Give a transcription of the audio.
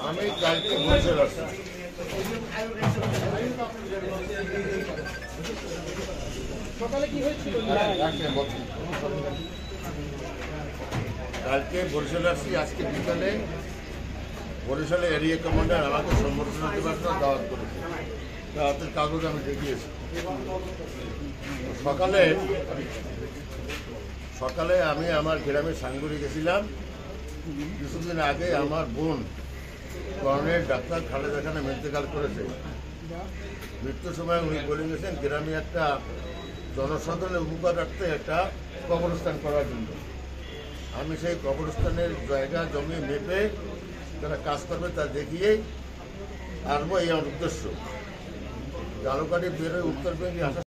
আমি কালকে বলতে আসছি সকালে কি হয়েছিল? কালকে বরিশালে আসছি। আজকে বিকালে বরিশালে এরিয়া কমান্ডার আমাকে সম্বর্ধনা দেওয়ার জন্য দাওয়াত করেছে। দাওয়াতের কাগজ আমি দেখিয়েছি। সকালে আমি আমার গ্রামে সাঙ্গুরি গেছিলাম। কিছুদিন আগে আমার বোন কর্নেল ডাক্তার খালেদা খান ইন্তেকাল করেছে। মৃত্যুর সময় উনি বলে গেছেন গ্রামে একটা জনসাধারণের উপকারার্থে একটা কবরস্থান করার জন্য। আমি সেই কবরস্থানের জায়গা জমি মেপে যারা কাজ করবে তা দেখিয়েই আসবো, এই আমার উদ্দেশ্য। জালুকাঠি বেরোয় উত্তরবঙ্গে আসা